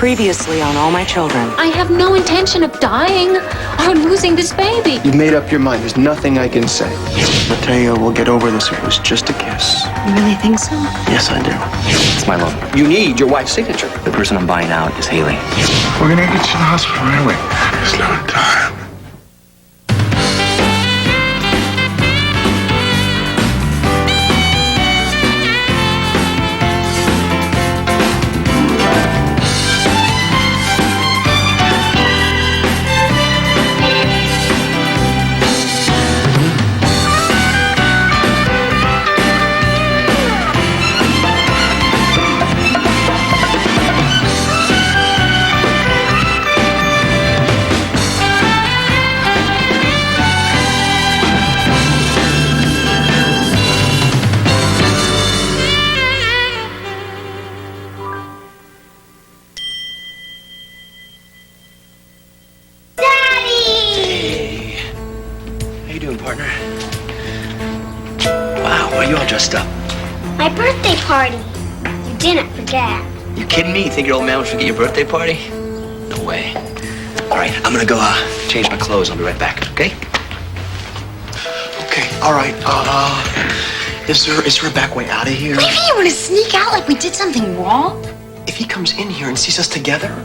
Previously on All My Children. I have no intention of dying or losing this baby. You've made up your mind. There's nothing I can say. Mateo will get over this. It was just a kiss. You really think so? Yes, I do. It's my loan. You need your wife's signature. The person I'm buying out is Haley. We're gonna get you to the hospital right away. There's no time. Partner. Wow, why are you all dressed up? My birthday party. You didn't forget. You kidding me? You think your old man would forget your birthday party? No way. All right, I'm gonna go change my clothes. I'll be right back, okay? Okay, all right. Is there a back way out of here? Maybe you want to sneak out like we did something wrong? If he comes in here and sees us together,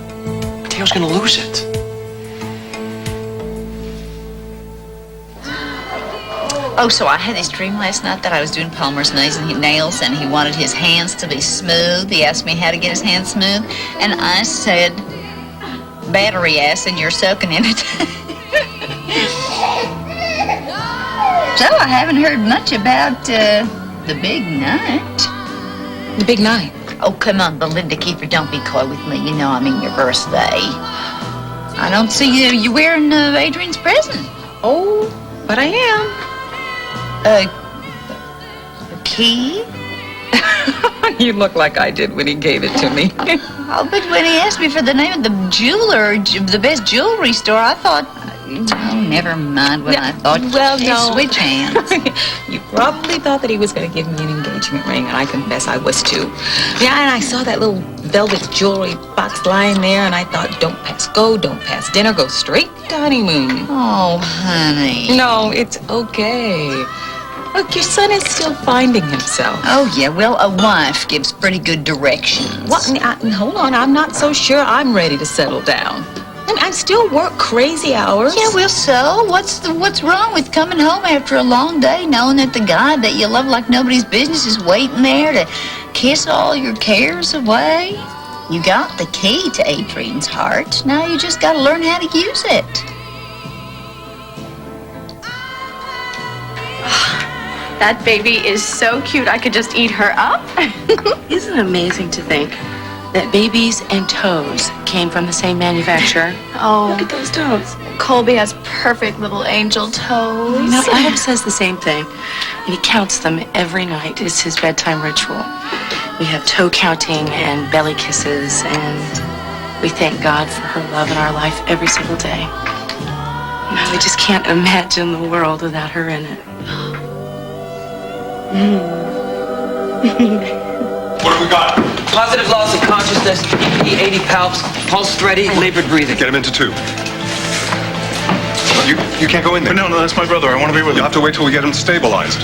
Mateo's gonna lose it. Oh, so I had this dream last night that I was doing Palmer's nails and he wanted his hands to be smooth. He asked me how to get his hands smooth. And I said, battery acid, you're soaking in it. So I haven't heard much about the big night. The big night. Oh, come on, Belinda Kiefer, don't be coy with me. You know I mean your birthday. I don't see you wearing Adrian's present. Oh, but I am. A key? You look like I did when he gave it to me. Oh, but when he asked me for the name of the jeweler, the best jewelry store, I thought, oh, never mind what I thought. Well, no. Switch hands. You probably thought that he was going to give me an engagement ring, and I confess I was too. Yeah, and I saw that little velvet jewelry box lying there, and I thought, don't pass go, don't pass dinner, go straight to honeymoon. Oh, honey. No, it's okay. Look, your son is still finding himself. Oh, yeah, well, a wife gives pretty good directions. What? Hold on, I'm not so sure I'm ready to settle down. And I still work crazy hours. Yeah, well, so what's wrong with coming home after a long day knowing that the guy that you love like nobody's business is waiting there to kiss all your cares away? You got the key to Adrian's heart. Now you just got to learn how to use it. That baby is so cute, I could just eat her up. Isn't it amazing to think that babies and toes came from the same manufacturer? Oh, Look at those toes. Colby has perfect little angel toes. You know, Adam says the same thing, and he counts them every night. It's his bedtime ritual. We have toe counting and belly kisses, and we thank God for her love in our life every single day. You know, we just can't imagine the world without her in it. What have we got? Positive loss of consciousness, EP 80 palps, pulse steady, labored breathing. Get him into 2. You can't go in there. No, that's my brother. I want to be with him. You'll have to wait till we get him stabilized.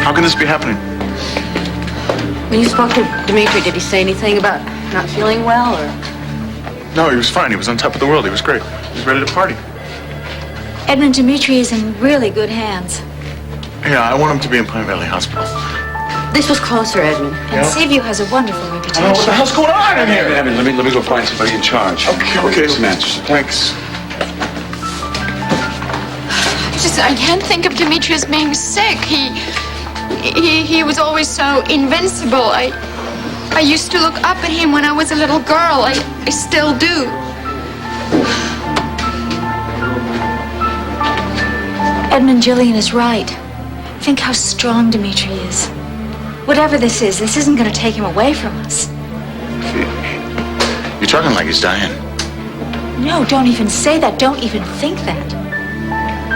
How can this be happening? When you spoke to Dimitri, did he say anything about not feeling well, or? No, he was fine. He was on top of the world. He was great. He was ready to party. Edmund Dimitri is in really good hands. Yeah, I want him to be in Pine Valley Hospital. This was closer, Edmund. And Seaview has a wonderful reputation. I don't know what the hell's going on in here. Let me go find somebody in charge. Okay. Some answers. Thanks. I can't think of Dimitri as being sick. He was always so invincible. I used to look up at him when I was a little girl. I still do. Edmund Jillian is right. Think how strong Dimitri is. Whatever this isn't going to take him away from us. You're talking like he's dying. No, don't even say that. Don't even think that.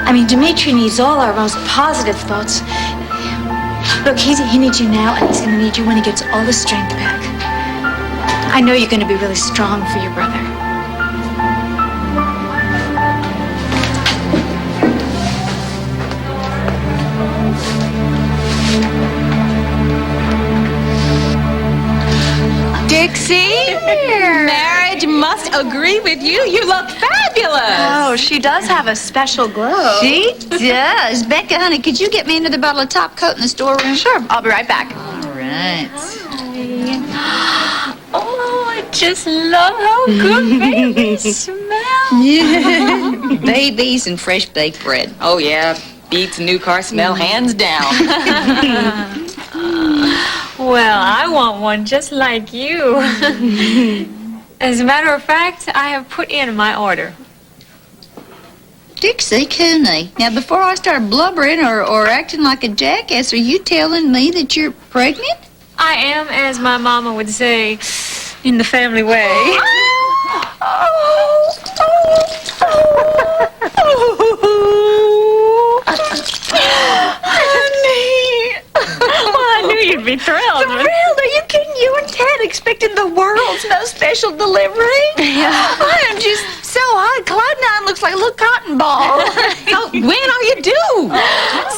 I mean, Dimitri needs all our most positive thoughts. Look, he needs you now, and he's going to need you when he gets all his strength back. I know you're going to be really strong for your brother. Dixie, marriage must agree with you. You look fabulous. Oh, she does have a special glow. She does. Becca, honey, could you get me another bottle of top coat in the storeroom? Sure, I'll be right back. All right. Oh, I just love how good babies smell. Babies and fresh baked bread. Oh, yeah. Beats new car smell hands down. Well, I want one just like you. As a matter of fact, I have put in my order. Dixie Cooney. Now, before I start blubbering or acting like a jackass, are you telling me that you're pregnant? I am, as my mama would say, in the family way. Well, I knew you'd be thrilled. Thrilled? Are you kidding? You and Ted expecting the world's most special delivery? Yeah. I am just so hot. Cloud9 looks like a little cotton ball. So, when are you due?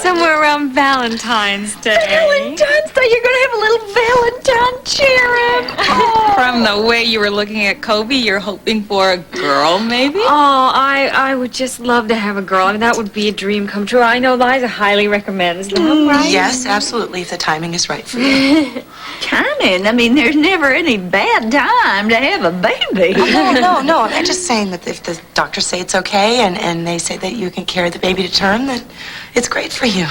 Somewhere around Valentine's Day. Valentine's Day, you're going to have a little Valentine cheering. Oh. From the way you were looking at Kobe, you're hoping for a girl, maybe? Oh, I would just love to have a girl. I mean, that would be a dream come true. I know Liza highly recommends that, right? Yes, absolutely, if the timing is right for you. Conan, I mean, there's never any bad time to have a baby. No. I'm just saying that if the doctors say it's okay and they say that you can carry the baby to term, then it's great for you.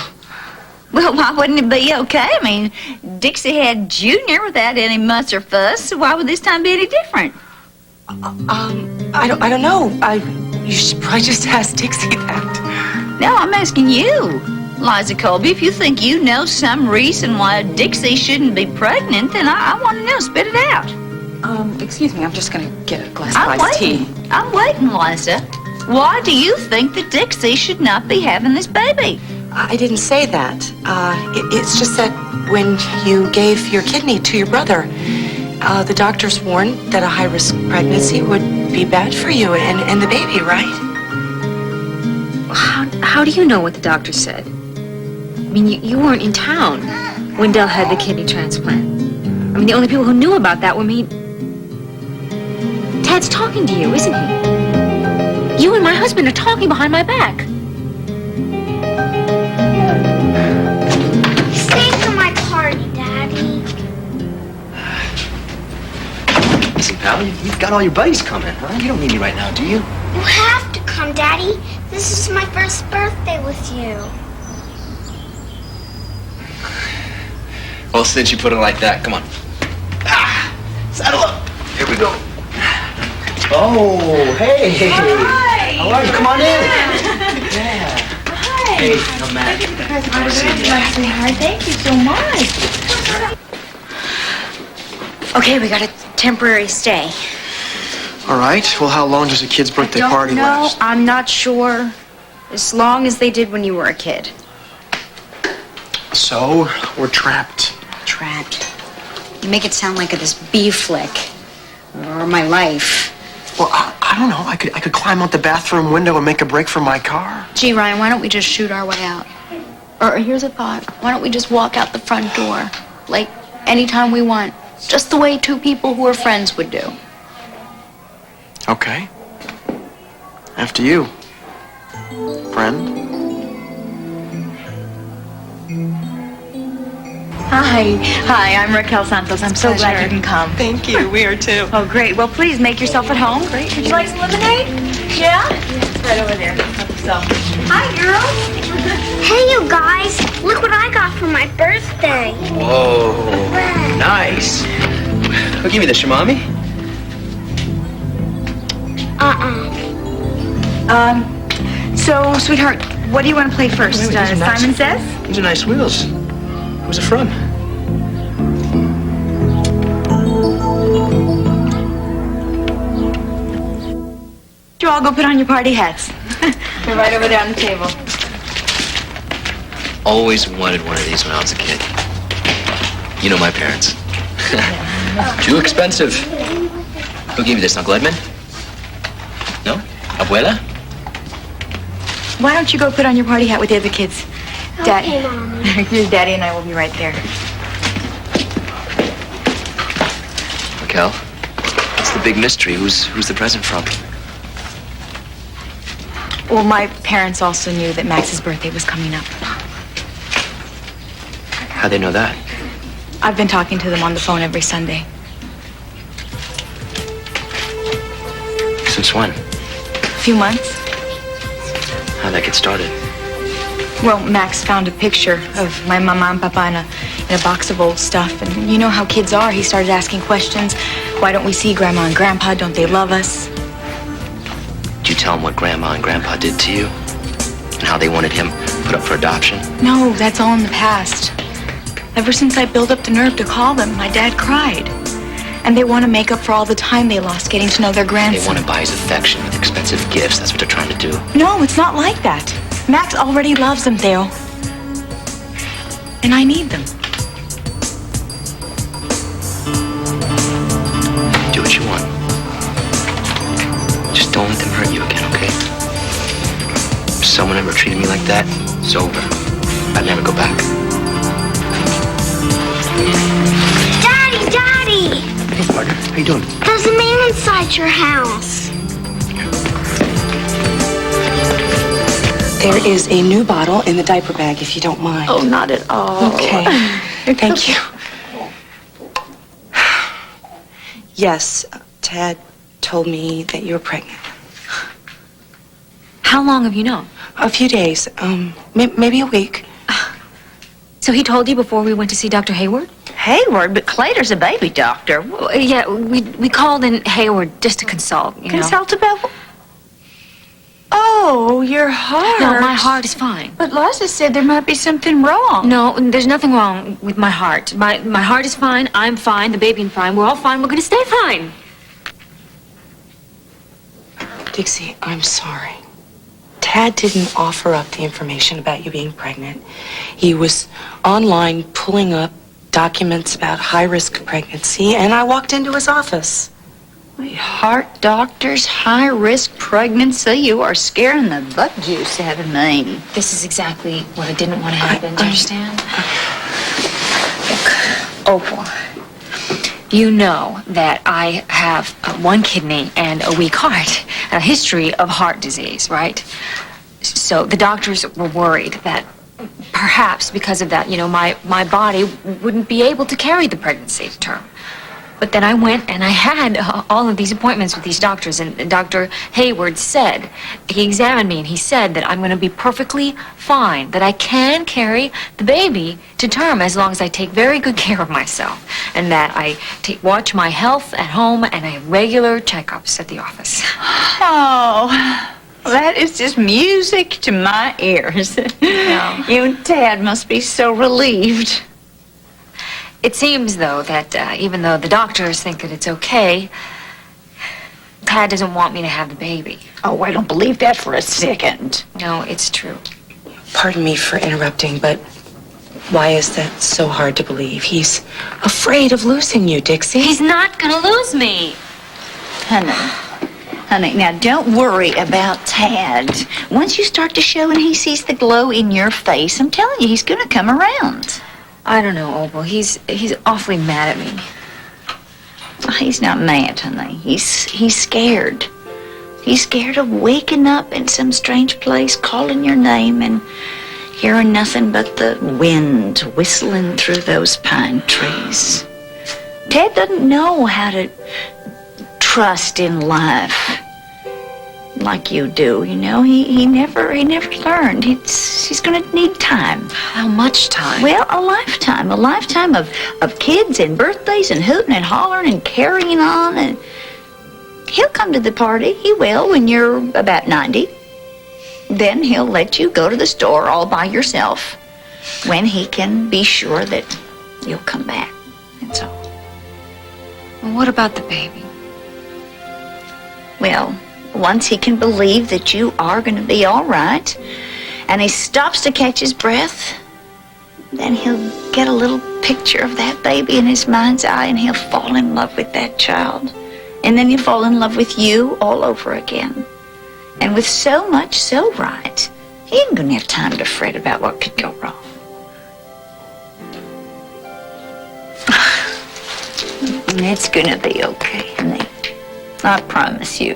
Well, why wouldn't it be okay? I mean, Dixie had Junior without any muss or fuss, so why would this time be any different? I don't know. You should probably just ask Dixie that. No, I'm asking you. Liza Colby, if you think you know some reason why Dixie shouldn't be pregnant, then I want to know. Spit it out. Excuse me, I'm just gonna get a glass of I'm iced tea. waiting. I'm waiting, Liza. Why do you think that Dixie should not be having this baby? I didn't say that. It's just that when you gave your kidney to your brother, the doctors warned that a high-risk pregnancy would be bad for you and the baby, right? How do you know what the doctor said? I mean, you weren't in town when Dell had the kidney transplant. I mean, the only people who knew about that were me. Ted's talking to you, isn't he? You and my husband are talking behind my back. Stay for my party, Daddy. Listen, pal, you've got all your buddies coming, huh? You don't need me right now, do you? You have to come, Daddy. This is my first birthday with you. Well, since you put it like that, come on. Saddle up. Here we go. Oh, hey. Hi. How are you? Come on in. Yeah. Hi. Hey, I'm Matt. Sweetheart, thank you so much. Okay, we got a temporary stay. All right. Well, how long does a kid's birthday party last? I'm not sure. As long as they did when you were a kid. So, we're trapped. Trapped. You make it sound like this B flick. Or my life. Well, I don't know. I could climb out the bathroom window and make a break for my car. Gee, Ryan, why don't we just shoot our way out? Or here's a thought. Why don't we just walk out the front door? Like, anytime we want. Just the way two people who are friends would do. Okay. After you, friend. Hi, I'm Raquel Santos. I'm so glad you can come. Thank you. We are too. Oh, great. Well, please make yourself at home. Great. Would you like some lemonade? Yeah? It's right over there. So, hi, girls. Hey, you guys. Look what I got for my birthday. Whoa. Nice. Who gave you this, your mommy? So, sweetheart, what do you want to play first? Wait, these are nice. Simon Says? These are nice wheels. Who's it from? You all go put on your party hats. They're right over there on the table. Always wanted one of these when I was a kid. You know my parents. Too expensive. Who gave you this, Uncle Edmund? No? Abuela? Why don't you go put on your party hat with the other kids? Okay, Mom. Your daddy and I will be right there. Raquel, what's the big mystery? Who's the present from? Well, my parents also knew that Max's birthday was coming up. How'd they know that? I've been talking to them on the phone every Sunday. Since when? A few months. How'd that get started? Well, Max found a picture of my mama and papa in a box of old stuff. And you know how kids are. He started asking questions. Why don't we see Grandma and Grandpa? Don't they love us? Did you tell him what Grandma and Grandpa did to you? And how they wanted him put up for adoption? No, that's all in the past. Ever since I built up the nerve to call them, my dad cried. And they want to make up for all the time they lost getting to know their They grandson. want to buy his affection with expensive gifts. That's what they're trying to do. No, it's not like that. Max already loves them, Theo. And I need them. Do what you want. Just don't let them hurt you again, okay? If someone ever treated me like that, it's over. I'd never go back. Daddy, Daddy! Hey, partner, how you doing? There's a man inside your house. There is a new bottle in the diaper bag, if you don't mind. Oh, not at all. Okay. Thank you. Yes, Tad told me that you're pregnant. How long have you known? A few days, maybe a week. So he told you before we went to see Dr. Hayward? Hayward, but Claytor's a baby doctor. Yeah, we called in Hayward just to consult, you know. Consult about what? Oh, your heart. No, my heart is fine. But Liza said there might be something wrong. No, there's nothing wrong with my heart. My heart is fine, I'm fine, the baby is fine, we're all fine, we're gonna stay fine. Dixie, I'm sorry. Tad didn't offer up the information about you being pregnant. He was online pulling up documents about high-risk pregnancy, and I walked into his office. Heart doctors, high-risk pregnancy. You are scaring the butt juice out of me. This is exactly what I didn't want to happen, do you understand? Look, Opal, you know that I have one kidney and a weak heart, a history of heart disease, right? So the doctors were worried that perhaps because of that, you know, my body wouldn't be able to carry the pregnancy to term. But then I went and I had all of these appointments with these doctors, and Dr. Hayward said, he examined me and he said that I'm going to be perfectly fine, that I can carry the baby to term as long as I take very good care of myself, and that I watch my health at home and I have regular checkups at the office. Oh, that is just music to my ears. Yeah. You and Tad must be so relieved. It seems, though, that even though the doctors think that it's okay, Tad doesn't want me to have the baby. Oh, I don't believe that for a second. No, it's true. Pardon me for interrupting, but why is that so hard to believe? He's afraid of losing you, Dixie. He's not gonna lose me. Honey, now don't worry about Tad. Once you start to show and he sees the glow in your face, I'm telling you, he's gonna come around. I don't know, Opal. He's awfully mad at me. He's not mad, honey. He's scared. He's scared of waking up in some strange place, calling your name, and hearing nothing but the wind whistling through those pine trees. Ted doesn't know how to trust in life. like you do, you know. He never learned. He's gonna need time. How much time? Well, a lifetime of kids and birthdays and hooting and hollering and carrying on, and he'll come to the party. He will when you're about 90. Then he'll let you go to the store all by yourself when he can be sure that you'll come back. That's all. Well, what about the baby? Well, once he can believe that you are going to be all right, and he stops to catch his breath, then he'll get a little picture of that baby in his mind's eye, and he'll fall in love with that child. And then he'll fall in love with you all over again. And with so much so right, he ain't going to have time to fret about what could go wrong. It's going to be okay, honey. I promise you.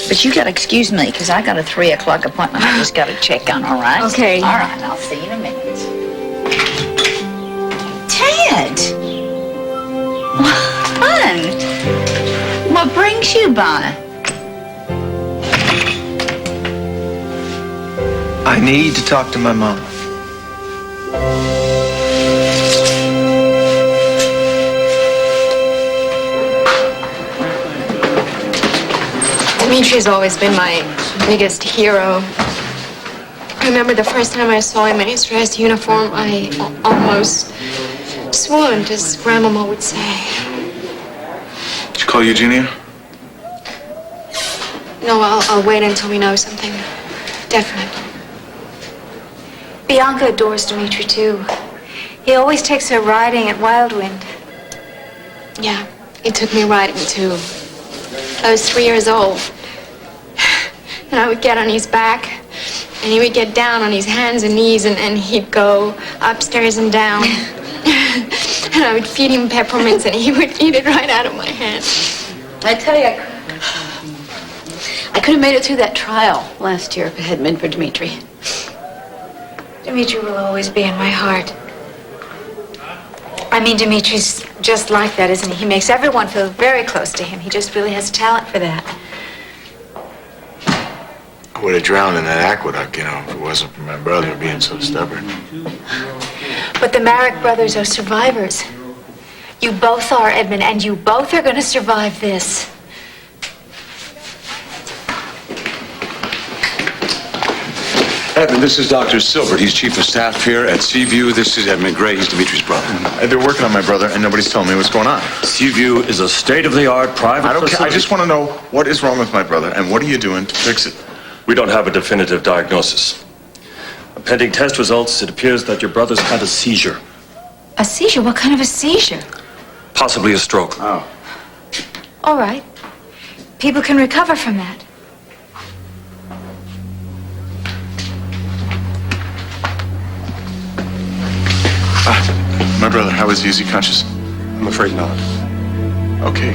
But you got to excuse me, because I got a 3 o'clock appointment I just got to check on, all right? Okay. All right, I'll see you in a minute. Ted! What? What brings you by? I need to talk to my mom. Dimitri's always been my biggest hero. I remember the first time I saw him in his dress uniform, I almost swooned, as Grandmama would say. Did you call Eugenia? No, I'll wait until we know something definite. Bianca adores Dimitri, too. He always takes her riding at Wildwind. Yeah, he took me riding, too. I was 3 years old. And I would get on his back, and he would get down on his hands and knees, and he'd go upstairs and down. And I would feed him peppermints, and he would eat it right out of my hand. I tell you, I could have made it through that trial last year if it hadn't been for Dimitri. Dimitri will always be in my heart. I mean, Dimitri's just like that, isn't he? He makes everyone feel very close to him. He just really has talent for that. I would have drowned in that aqueduct, you know, if it wasn't for my brother being so stubborn. But the Marek brothers are survivors. You both are, Edmund, and you both are going to survive this. Edmund, this is Dr. Silbert. He's chief of staff here at Seaview. This is Edmund Gray. He's Dimitri's brother. They're working on my brother, and nobody's telling me what's going on. Seaview is a state-of-the-art private I don't care. I facility. just want to know what is wrong with my brother, and what are you doing to fix it? We don't have a definitive diagnosis. Pending test results, it appears that your brother's had a seizure. A seizure? What kind of a seizure? Possibly a stroke. Oh. All right. People can recover from that. My brother, how is he? Is he conscious? I'm afraid not. Okay.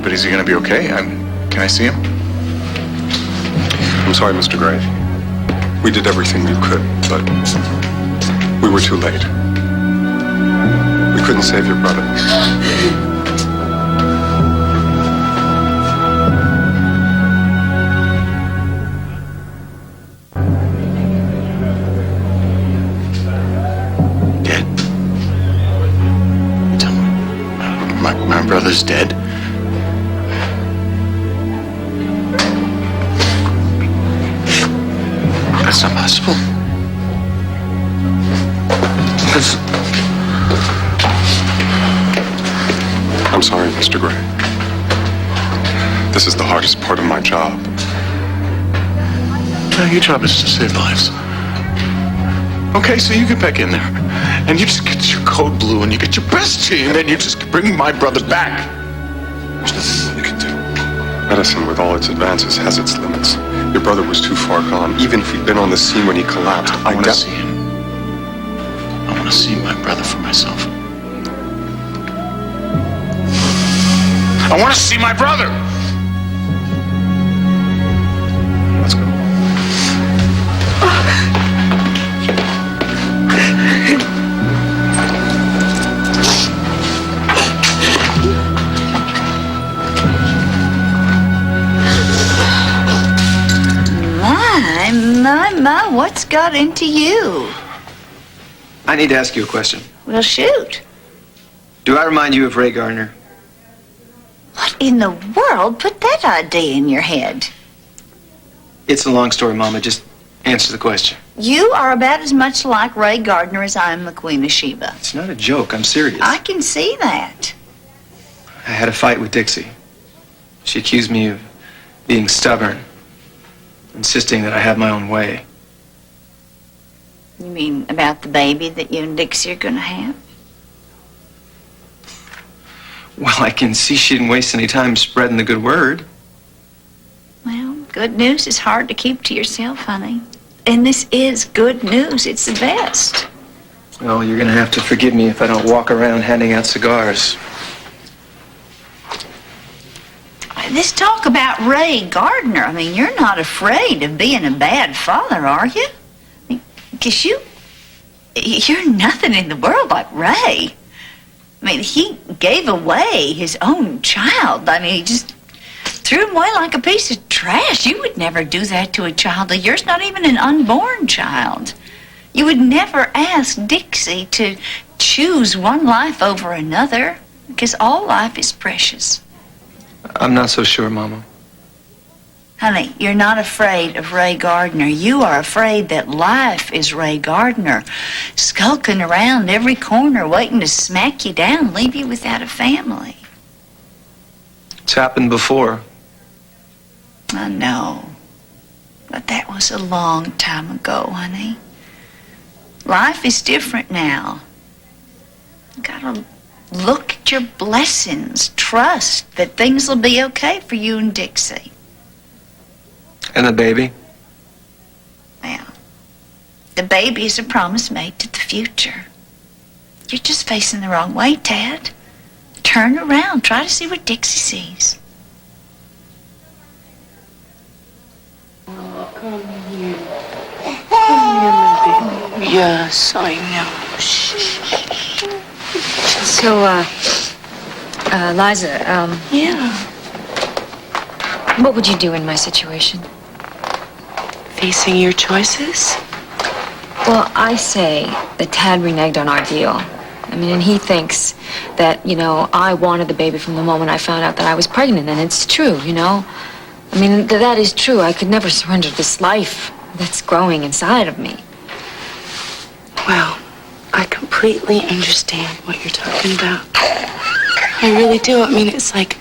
But is he going to be okay? Can I see him? I'm sorry, Mr. Gray. We did everything we could, but we were too late. We couldn't save your brother. Dead? Tell me, my brother's dead? That's not possible. I'm sorry, Mr. Gray. This is the hardest part of my job. No, your job is to save lives. Okay, so you get back in there, and you just get your code blue, and you get your best team, and then you just bring my brother back. There's nothing we can do. Medicine, with all its advances, has its limits. Your brother was too far gone. Even if he'd been on the scene when he collapsed, I want to see him. I want to see my brother for myself. I want to see my brother! Let's go. My, what's got into you? I need to ask you a question. Well, shoot. Do I remind you of Ray Gardner? What in the world put that idea in your head? It's a long story, Mama. Just answer the question. You are about as much like Ray Gardner as I am the Queen of Sheba. It's not a joke. I'm serious. I can see that. I had a fight with Dixie. She accused me of being stubborn, insisting that I have my own way. You mean about the baby that you and Dixie are going to have? Well, I can see she didn't waste any time spreading the good word. Well, good news is hard to keep to yourself, honey. And this is good news. It's the best. Well, you're going to have to forgive me if I don't walk around handing out cigars. This talk about Ray Gardner, I mean, you're not afraid of being a bad father, are you? Because you're nothing in the world like Ray. I mean, he gave away his own child. I mean, he just threw him away like a piece of trash. You would never do that to a child of yours, not even an unborn child. You would never ask Dixie to choose one life over another, because all life is precious. I'm not so sure, Mama. Honey, you're not afraid of Ray Gardner. You are afraid that life is Ray Gardner, skulking around every corner, waiting to smack you down, leave you without a family. It's happened before. I know. But that was a long time ago, honey. Life is different now. You gotta look at your blessings. Trust that things will be okay for you and Dixie. And the baby? Well, the baby is a promise made to the future. You're just facing the wrong way, Tad. Turn around. Try to see what Dixie sees. Oh, come here. Come here, my baby. Yes, I know. Shh. So, Liza, Yeah. what would you do in my situation? Facing your choices? Well, I say that Tad reneged on our deal. I mean, and he thinks that, you know, I wanted the baby from the moment I found out that I was pregnant, and it's true, you know? I mean, that is true. I could never surrender this life that's growing inside of me. Well, I completely understand what you're talking about. I really do. I mean, it's like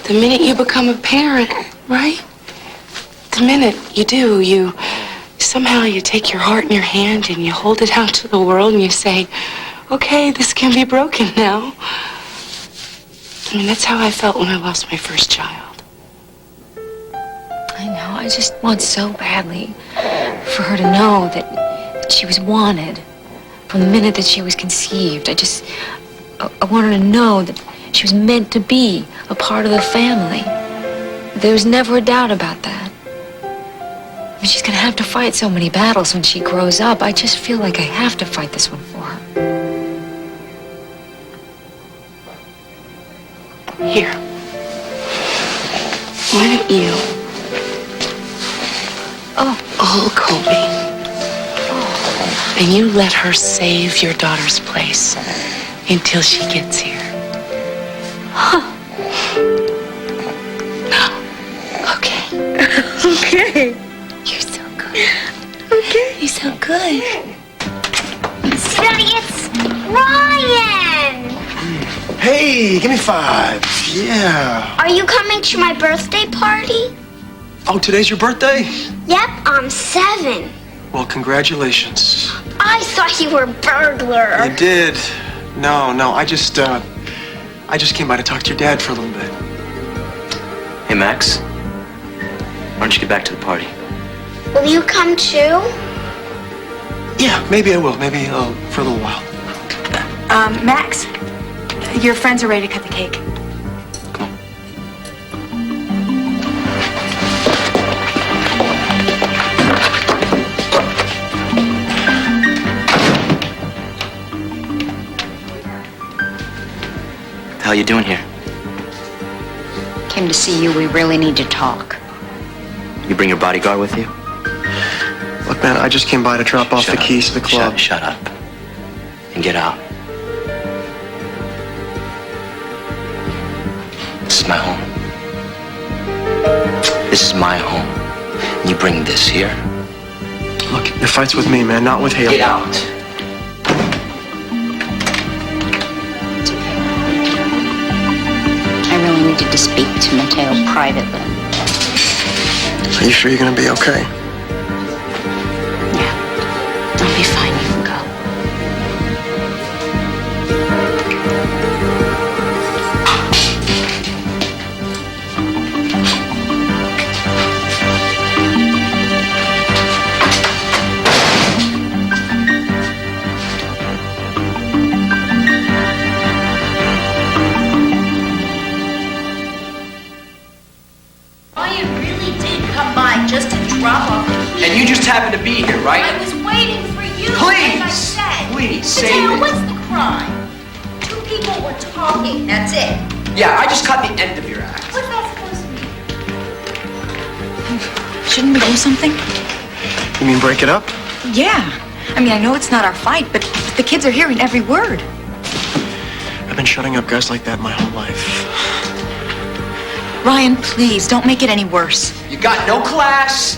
the minute you become a parent, right? The minute you do, you somehow you take your heart in your hand and you hold it out to the world and you say, okay, this can be broken now. I mean, that's how I felt when I lost my first child. I know. I just want so badly for her to know that she was wanted from the minute that she was conceived. I want her to know that she was meant to be a part of the family. There was never a doubt about that. I mean, she's gonna have to fight so many battles when she grows up. I just feel like I have to fight this one for her. Here. Why don't you hold Colby? And you let her save your daughter's place until she gets here. Okay. Okay. You're so good. Okay. You're so good. Daddy, it's Ryan! Hey, give me 5. Yeah. Are you coming to my birthday party? Oh, today's your birthday? Yep, I'm 7. Well, congratulations. I thought you were a burglar. I did. No, I just came by to talk to your dad for a little bit. Hey, Max. Why don't you get back to the party? Will you come too? Yeah, maybe I will. Maybe for a little while. Max, your friends are ready to cut the cake. How you doing here? Came to see you. We really need to talk. You bring your bodyguard with you? Look, man, I just came by to drop off the keys to the club. Shut up. And get out. This is my home. This is my home. And you bring this here? Look, your fight's with me, man, not with Haley. Get out. I really needed to speak to Mateo privately. Are you sure you're gonna be okay? I'll be fine. You can go. Ryan really did come by just to drop off the keys. And you just happened to be here, right? I was waiting for you. Please, like I said. please, save Mateo, it. what's the crime? Two people were talking. That's it. Yeah, I just caught the end of your act. What's that supposed to mean? Shouldn't we do something? You mean break it up? Yeah. I mean, I know it's not our fight, but the kids are hearing every word. I've been shutting up guys like that my whole life. Ryan, please, don't make it any worse. You got no class,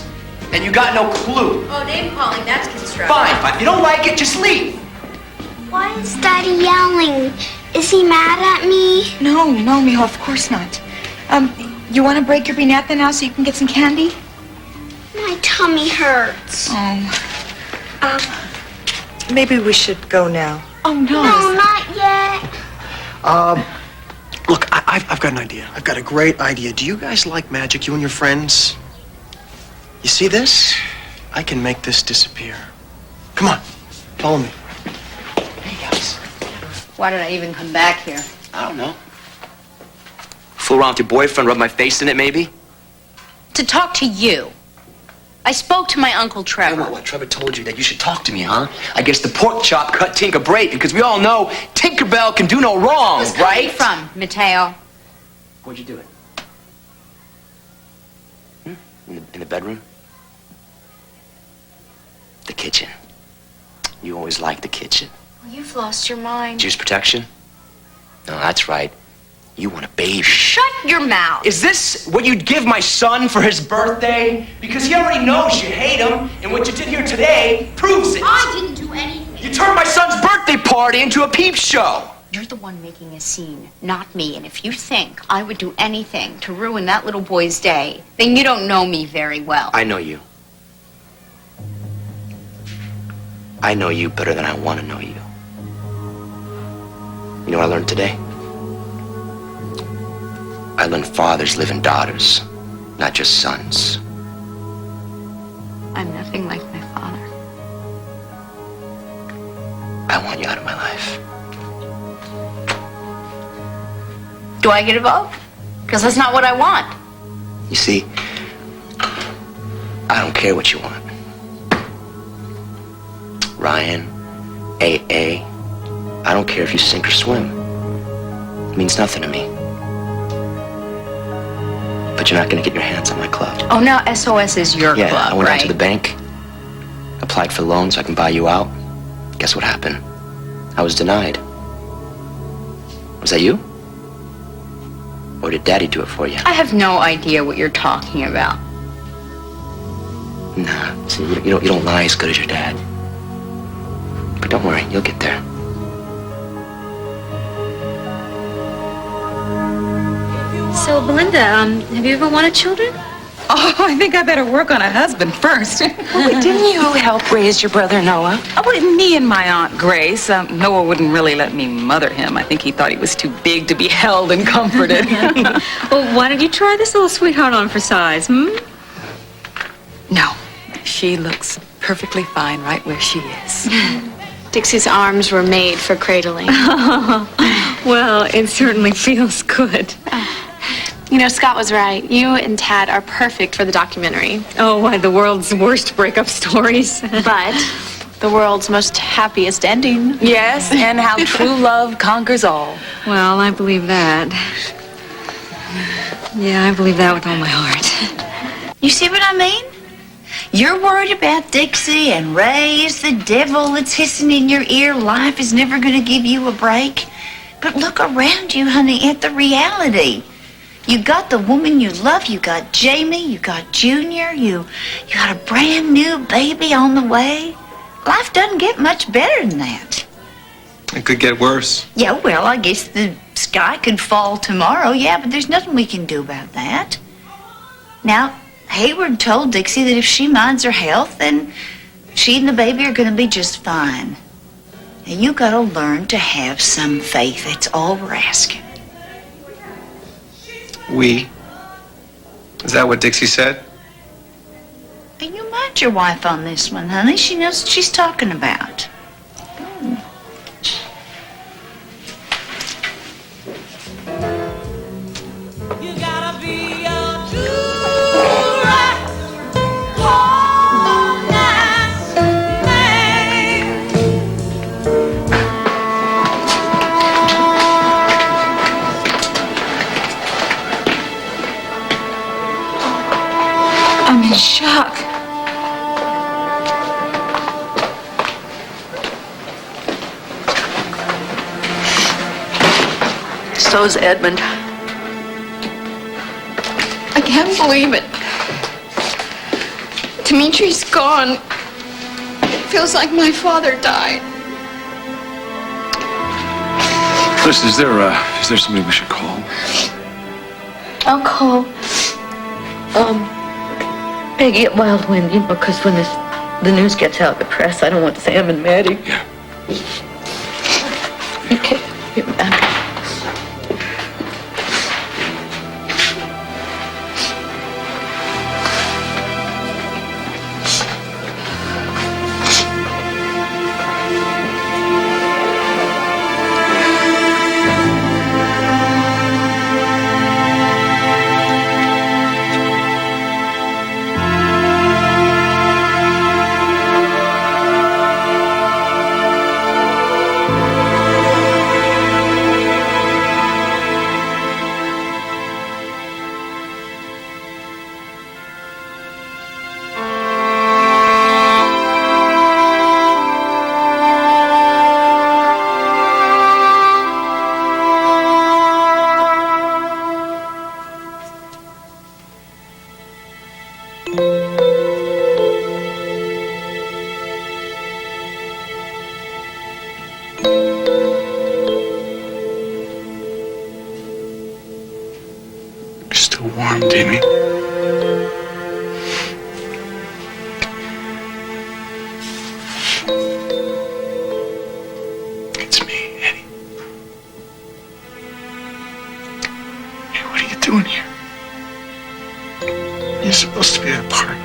and you got no clue. Oh, name calling, that's constructive. Fine, if you don't like it, just leave. Why is Daddy yelling? Is he mad at me? No, Mijo, of course not. You want to break your binata now so you can get some candy? My tummy hurts. Oh. Maybe we should go now. Oh, no. No, not yet. Look, I've got an idea. I've got a great idea. Do you guys like magic, you and your friends? You see this? I can make this disappear. Come on, follow me. Hey, guys. Why did I even come back here? I don't know. Fool around with your boyfriend, rub my face in it, maybe? To talk to you. I spoke to my Uncle Trevor. What Trevor told you that you should talk to me, huh? I guess the pork chop cut Tinker Break, because we all know Tinkerbell can do no wrong, Where's right? from, Mateo? Where'd you do it? In the bedroom? The kitchen. You always liked the kitchen. Well, you've lost your mind. Juice protection? No, that's right. You want a baby. Shut your mouth. Is this what you'd give my son for his birthday? Because he already knows you hate him, and what you did here today proves it. I didn't do anything. You turned my son's birthday party into a peep show. You're the one making a scene, not me. And if you think I would do anything to ruin that little boy's day, then you don't know me very well. I know you. I know you better than I want to know you. You know what I learned today? I learned fathers live in daughters, not just sons. I'm nothing like my father. I want you out of my life. Do I get a vote? Because that's not what I want. You see, I don't care what you want. Ryan, AA, I don't care if you sink or swim. It means nothing to me. But you're not going to get your hands on my club. Oh, now SOS is your Yeah, club, I went right? out to the bank, applied for loans so I can buy you out. Guess what happened? I was denied. Was that you? Or did Daddy do it for you? I have no idea what you're talking about. Nah, see, you don't lie as good as your dad. But don't worry, you'll get there. So, Belinda, have you ever wanted children? Oh, I think I better work on a husband first. Well, didn't you help raise your brother Noah? Oh, me and my Aunt Grace. Noah wouldn't really let me mother him. I think he thought he was too big to be held and comforted. Well, why don't you try this little sweetheart on for size, No, she looks perfectly fine right where she is. Dixie's arms were made for cradling. Well, it certainly feels good. You know, Scott was right. You and Tad are perfect for the documentary. Oh, why, the world's worst breakup stories. But the world's most happiest ending. Yes, and how true love conquers all. Well, I believe that. Yeah, I believe that with all my heart. You see what I mean? You're worried about Dixie, and Ray is the devil that's hissing in your ear. Life is never going to give you a break. But look around you, honey, at the reality. You got the woman you love. You got Jamie. You got Junior. You got a brand new baby on the way. Life doesn't get much better than that. It could get worse. Yeah, well, I guess the sky could fall tomorrow. Yeah, but there's nothing we can do about that. Now, Hayward told Dixie that if she minds her health, then she and the baby are going to be just fine. And you got to learn to have some faith. That's all we're asking. We? Is that what Dixie said? And you mind your wife on this one, honey. She knows what she's talking about. You gotta be a true I'm in shock. So's Edmund. I can't believe it. Dimitri's gone. It feels like my father died. Listen, is there somebody we should call? I'll call, Peggy at Wild Wind, because when the news gets out in the press, I don't want Sam and Maddie. Yeah. Okay. You're still warm, Damien. It's me, Eddie. Hey, what are you doing here? You're supposed to be at a party.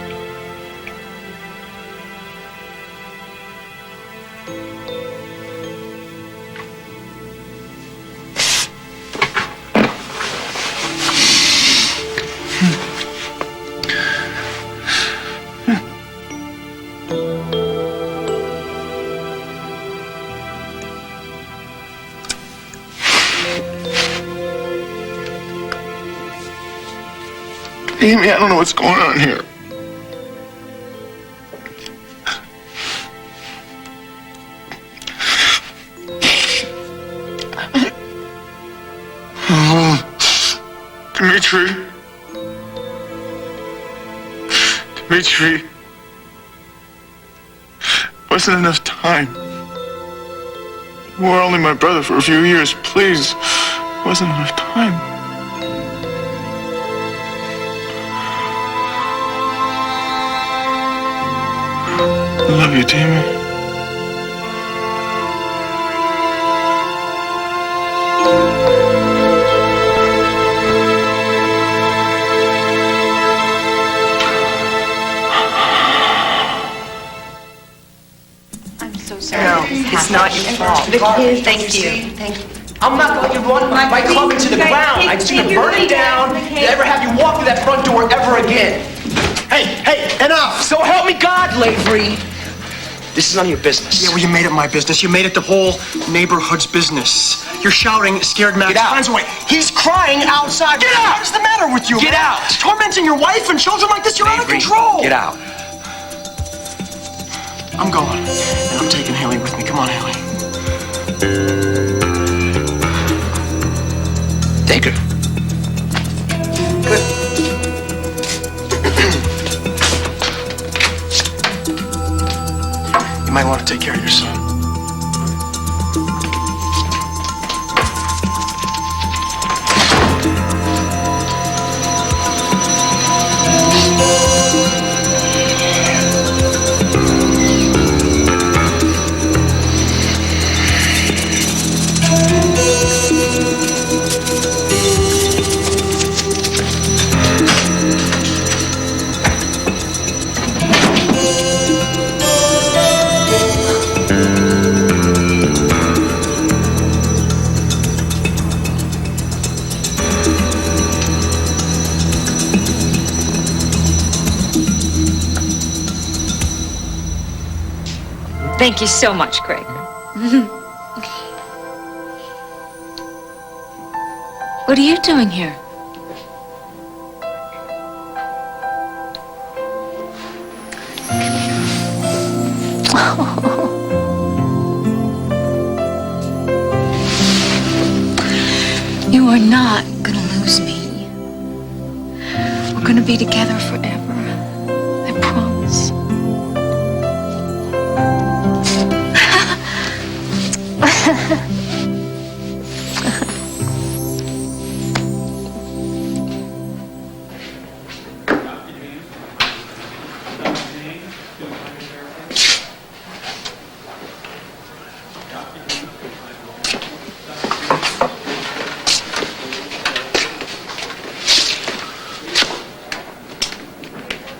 Amy, I don't know what's going on here. Dimitri. Wasn't enough time. You were only my brother for a few years. Please. Wasn't enough time. I love you, Damien. No, it's not your fault. Thank you. Thank you. I'm not going to run my club into the ground. I'm just going to burn it down, never have you walk through that front door ever again. Hey, enough! So help me God, Lavery. This is none of your business. Yeah, well, you made it my business. You made it the whole neighborhood's business. You're shouting, scared Matt's friends away. He's crying outside. Get out! What's the matter with you? Get man? out! Tormenting your wife and children like this, you're out of control. Get out. I'm going. And I'm taking Haley with me. Come on, Haley. Take her. You might want to take care of your son. Thank you so much, Greg. What are you doing here? You are not gonna lose me. We're gonna be together forever. I promise.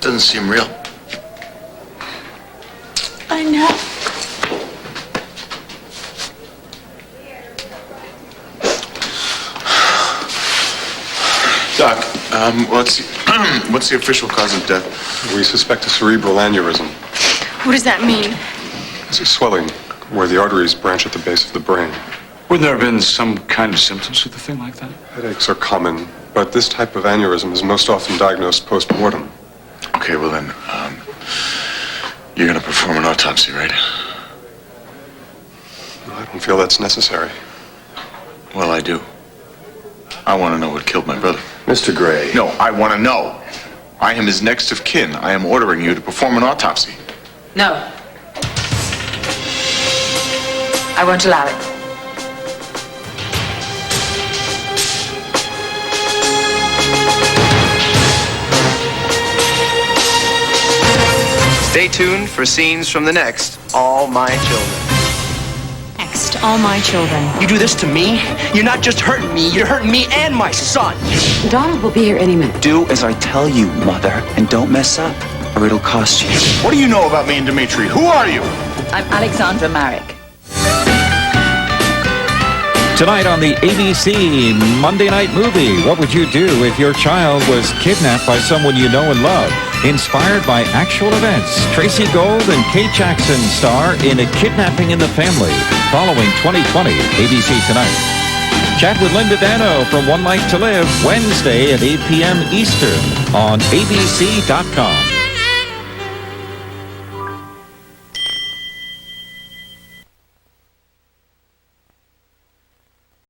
Doesn't seem real. I know. Doc, what's the official cause of death? We suspect a cerebral aneurysm. What does that mean? It's a swelling where the arteries branch at the base of the brain. Wouldn't there have been some kind of symptoms with a thing like that? Headaches are common, but this type of aneurysm is most often diagnosed post-mortem. Okay, well then, you're gonna perform an autopsy, right? I don't feel that's necessary. Well, I do. I want to know what killed my brother. Mr. Gray. No, I want to know. I am his next of kin. I am ordering you to perform an autopsy. No. I won't allow it. Stay tuned for scenes from the next All My Children. Next, All My Children. You do this to me? You're not just hurting me, you're hurting me and my son. Donald will be here any minute. Do as I tell you, Mother, and don't mess up, or it'll cost you. What do you know about me and Dimitri? Who are you? I'm Alexandra Marek. Tonight on the ABC Monday Night Movie, what would you do if your child was kidnapped by someone you know and love? Inspired by actual events, Tracy Gold and Kate Jackson star in A Kidnapping in the Family, following 2020, ABC Tonight. Chat with Linda Dano from One Life to Live, Wednesday at 8 p.m. Eastern on abc.com.